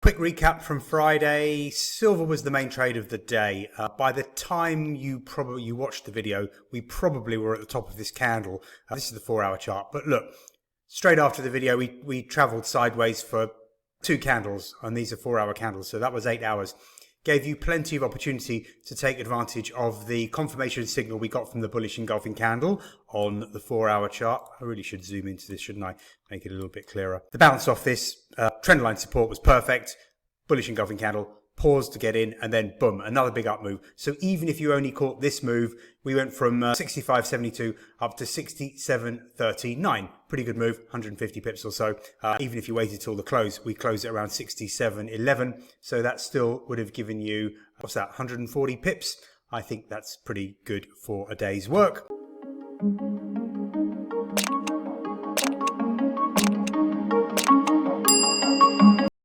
Quick recap from Friday. Silver was the main trade of the day. By the time you watched the video, we probably were at the top of this candle. This is the 4-hour chart. But look, straight after the video, we traveled sideways for 2 candles, and these are 4-hour candles. So that was 8 hours. Gave you plenty of opportunity to take advantage of the confirmation signal we got from the bullish engulfing candle on the 4-hour chart. I really should zoom into this, shouldn't I? Make it a little bit clearer. The bounce off this trendline support was perfect. Bullish engulfing candle, pause to get in, and then boom, another big up move. So even if you only caught this move, we went from 65.72 up to 67.39. Pretty good move, 150 pips or so. Even if you waited till the close, we closed at around 67.11. So that still would have given you, what's that, 140 pips? I think that's pretty good for a day's work.